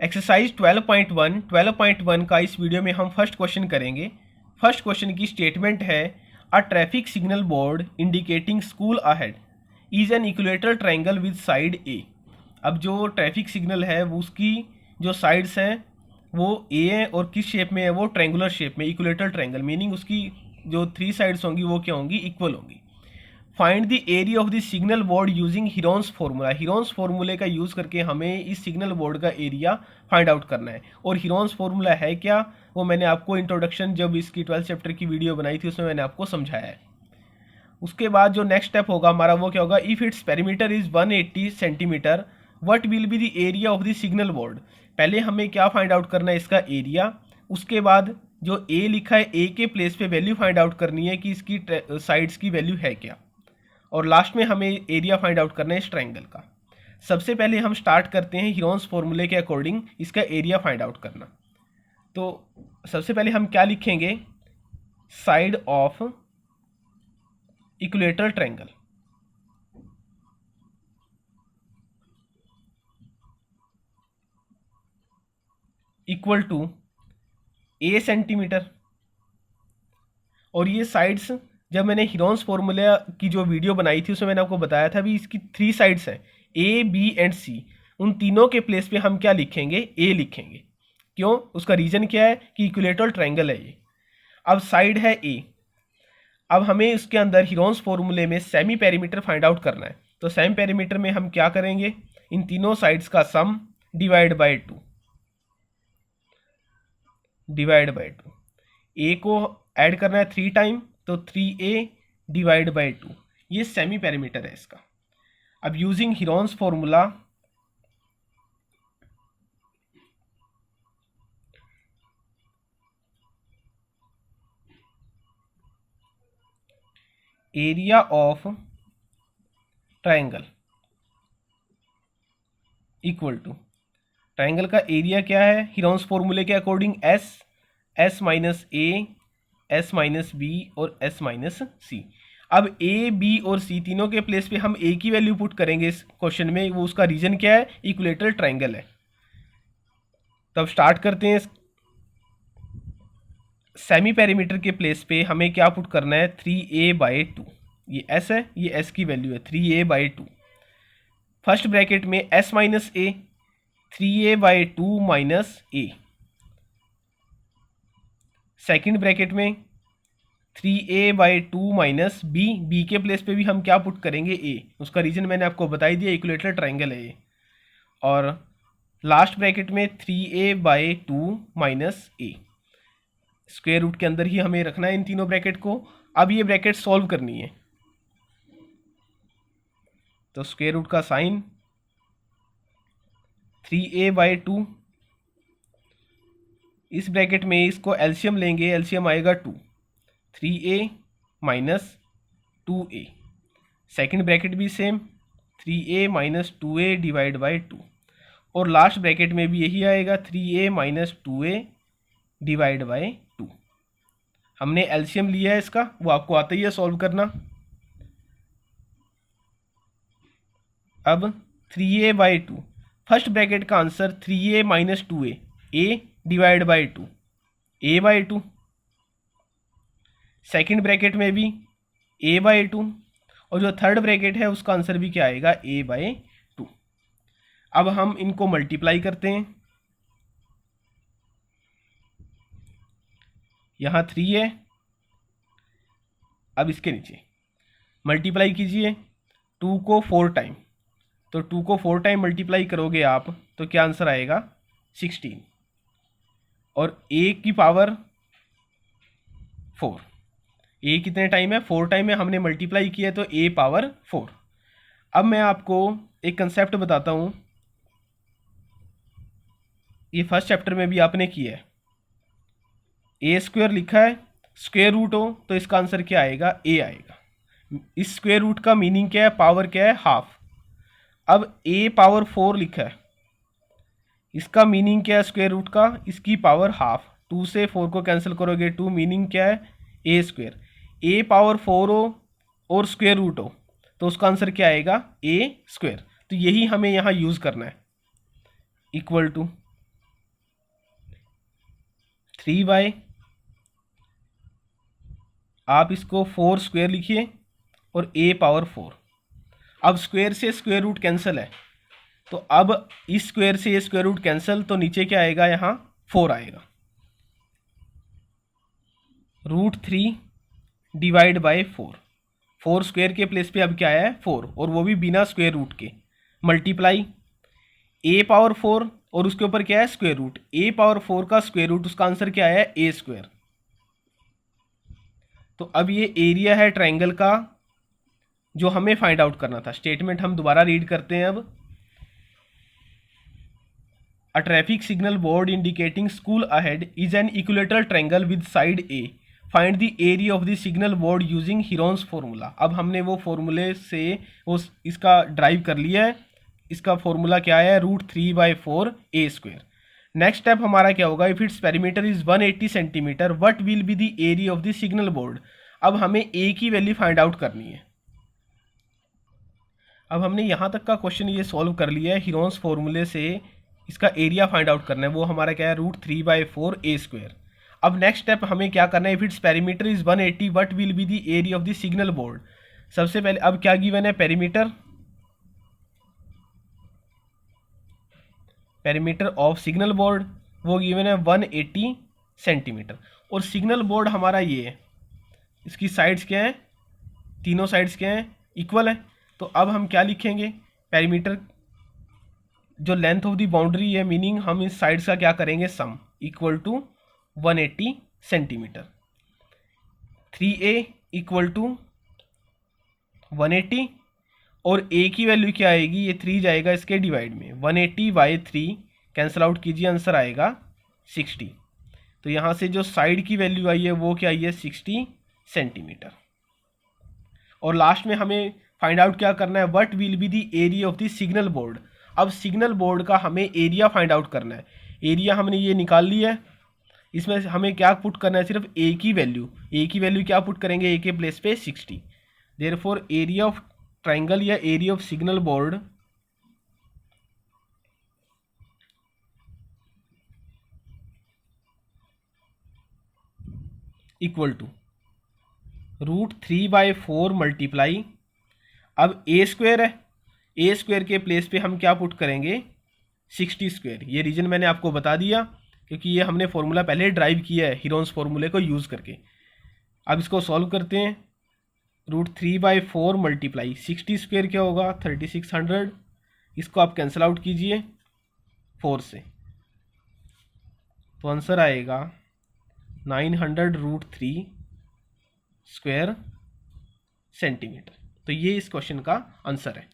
Exercise 12.1 का इस video में हम फर्स्ट क्वेश्चन करेंगे। फर्स्ट क्वेश्चन की स्टेटमेंट है a traffic signal board indicating school ahead is an equilateral triangle with side A. अब जो ट्रैफिक सिग्नल है वो उसकी जो साइड्स हैं वो ए है और किस शेप में है, वो ट्रायंगुलर शेप में, इक्विलेटरल ट्रायंगल, मीनिंग उसकी जो 3 साइड्स होंगी वो क्या होंगी, इक्वल होंगी। Find the area of the signal board using Heron's formula. Heron's फार्मूले का यूज़ करके हमें इस सिग्नल बोर्ड का एरिया फाइंड आउट करना है। और हीरोन्स फार्मूला है क्या, वो मैंने आपको इंट्रोडक्शन जब इसकी 12th चैप्टर की वीडियो बनाई थी उसमें मैंने आपको समझाया है। उसके बाद जो नेक्स्ट स्टेप होगा हमारा वो क्या होगा, if its perimeter is 180 centimetre what will be the area of the signal board. पहले हमें क्या फाइंड आउट करना है, इसका एरिया। उसके बाद जो ए लिखा है ए के प्लेस पे वैल्यू फाइंड आउट करनी है कि इसकी साइड्स की वैल्यू है क्या, और लास्ट में हमें एरिया फाइंड आउट करना है इस ट्रायंगल का। सबसे पहले हम स्टार्ट करते हैं हीरोन्स फॉर्मूले के अकॉर्डिंग इसका एरिया फाइंड आउट करना। तो सबसे पहले हम क्या लिखेंगे, side of equilateral triangle equal to A centimetre. और ये साइड्स जब मैंने हीरोन्स फॉर्मूले की जो वीडियो बनाई थी उसमें मैंने आपको बताया था भी इसकी 3 साइड्स हैं, ए बी एंड सी। उन तीनों के प्लेस पे हम क्या लिखेंगे, ए लिखेंगे। क्यों, उसका रीज़न क्या है कि इक्विलेटरल ट्रायंगल है ये। अब साइड है ए, अब हमें उसके अंदर हीरोन्स फॉर्मूले में सेमी पेरीमीटर फाइंड आउट करना है। तो सेमी पेरीमीटर में हम क्या करेंगे, इन तीनों साइड्स का सम डिवाइड बाई 2, ए को ऐड करना है 3 टाइम तो 3a डिवाइड बाई 2, ये सेमी पेरीमीटर है इसका। अब using Heron's formula area of triangle equal to, triangle का एरिया क्या है हीरोन्स फॉर्मूले के according, s minus a, s minus b और एस माइनस सी। अब ए बी और सी तीनों के प्लेस पे हम ए की वैल्यू पुट करेंगे इस क्वेश्चन में, वो उसका रीजन क्या है, इक्विलेटरल ट्रायंगल है। तब स्टार्ट करते हैं। सेमी पेरीमीटर के प्लेस पे हमें क्या पुट करना है, 3a बाई 2, ये s है, ये s की वैल्यू है 3a बाई 2। फर्स्ट ब्रैकेट में s minus a, 3a by 2 minus a. Second bracket में 3a by 2 minus b, b के प्लेस पे भी हम क्या पुट करेंगे, a, उसका रीजन मैंने आपको बताई दिया, इक्विलेटरल ट्रायंगल है ये। और लास्ट ब्रैकेट में 3a by 2 minus a, square root के अंदर ही हमें रखना है इन तीनों ब्रैकेट को। अब ये ब्रैकेट सॉल्व करनी है, तो स्क्वायर रूट का साइन 3a बाई 2, इस ब्रैकेट में इसको एलसीएम लेंगे, एलसीएम आएगा 2, 3a minus 2a। Second bracket भी same 3a minus 2a divide by 2, और लास्ट ब्रैकेट में भी यही आएगा 3a minus 2a divide by 2। हमने एलसीएम लिया है इसका, वो आपको आता ही है सॉल्व करना। अब 3a बाई 2, फर्स्ट ब्रैकेट का answer 3a minus 2a, a divide by 2, a by 2। Second bracket में भी a बाई 2, और जो थर्ड ब्रैकेट है उसका आंसर भी क्या आएगा, a बाई 2। अब हम इनको मल्टीप्लाई करते हैं, यहाँ 3 है, अब इसके नीचे मल्टीप्लाई कीजिए 2 को 4 टाइम, तो 2 को 4 टाइम मल्टीप्लाई करोगे आप तो क्या आंसर आएगा, 16। और a की पावर 4, a कितने टाइम है, 4 टाइम है, हमने मल्टीप्लाई किया तो a पावर 4। अब मैं आपको एक कंसेप्ट बताता हूँ, ये फर्स्ट चैप्टर में भी आपने किया है। ए स्क्वायर लिखा है, स्क्वायर रूट हो तो इसका आंसर क्या आएगा, a आएगा। इस स्क्वायर रूट का मीनिंग क्या है, पावर क्या है, हाफ। अब a पावर 4 लिखा है, इसका मीनिंग क्या है स्क्वायर रूट का, इसकी पावर हाफ। 2 से 4 को कैंसिल करोगे 2, मीनिंग क्या है, a स्क्वायर। a पावर 4 हो और स्क्वायर रूट हो तो उसका आंसर क्या आएगा, a स्क्वायर। तो यही हमें यहाँ यूज़ करना है, इक्वल टू 3y, आप इसको 4 स्क्वायर लिखिए और a पावर 4। अब स्क्वायर से स्क्वायर रूट कैंसिल है, तो अब इस स्क्वायर से ये स्क्वायर रूट कैंसिल, तो नीचे क्या आएगा, यहाँ 4 आएगा। √3 डिवाइड बाय 4, 4 स्क्वायर के प्लेस पे अब क्या आया है 4, और वो भी बिना स्क्वायर रूट के, मल्टीप्लाई a पावर 4 और उसके ऊपर क्या है स्क्वायर रूट, a पावर 4 का स्क्वायर रूट, उसका आंसर क्या आया है a स्क्वायर। तो अब ये एरिया है ट्रायंगल का जो हमें फाइंड आउट करना था। स्टेटमेंट हम दोबारा रीड करते हैं अब। अ traffic signal board indicating school ahead is an equilateral triangle with side A, find the area of the signal board using Heron's formula. अब हमने वो फॉर्मूले से वो इसका ड्राइव कर लिया है। इसका फॉर्मूला क्या है, √3/4 a स्क्वायर। नेक्स्ट स्टेप हमारा क्या होगा, if its perimeter is 180 centimetre what will be the area of the signal board. अब हमें a की वैल्यू फाइंड आउट करनी है। अब हमने यहाँ तक का क्वेश्चन ये सॉल्व कर लिया है, हीरोन्स फॉर्मूले से इसका एरिया फाइंड आउट करना है, वो हमारा क्या है √3/4 a स्क्वायर। अब नेक्स्ट स्टेप हमें क्या करना है, if its perimeter is 180 what will be the area of the signal board. सबसे पहले अब क्या गिवन है, पेरीमीटर ऑफ सिग्नल बोर्ड, वो गिवन है 180 सेंटीमीटर। और सिग्नल बोर्ड हमारा ये है, इसकी साइड्स क्या है, तीनों साइड्स क्या है, इक्वल है। तो अब हम क्या लिखेंगे, पेरीमीटर जो लेंथ ऑफ द बाउंड्री है, मीनिंग हम इस साइड्स का क्या करेंगे sum, equal to 180 centimetre. 3a equal to 180 और a की वैल्यू क्या आएगी, ये 3 जाएगा इसके डिवाइड में, 180/3 कैंसिल आउट कीजिए, आंसर आएगा 60। तो यहाँ से जो साइड की वैल्यू आई है वो क्या आई है 60 सेंटीमीटर। और लास्ट में हमें फाइंड आउट क्या करना है, what will be the area of the signal board. अब सिग्नल बोर्ड का हमें एरिया फाइंड आउट करना है। एरिया हमने ये निकाल लिया है, इसमें हमें क्या पुट करना है, सिर्फ a की वैल्यू क्या पुट करेंगे, a के प्लेस पे 60। देयरफॉर एरिया ऑफ ट्राइंगल या area of signal board equal to √3/4 multiply, अब a स्क्वायर है, a स्क्वायर के प्लेस पे हम क्या पुट करेंगे 60 स्क्वायर। ये रीजन मैंने आपको बता दिया क्योंकि ये हमने फॉर्मूला पहले ड्राइव किया है हीरोन्स फॉर्मूले को यूज़ करके। अब इसको सॉल्व करते हैं, √3/4 मल्टीप्लाई 60 स्क्वायर क्या होगा 3600, इसको आप कैंसिल आउट कीजिए 4 से, तो आंसर आएगा 900√3 स्क्वायर सेंटीमीटर। तो ये इस क्वेश्चन का आंसर है।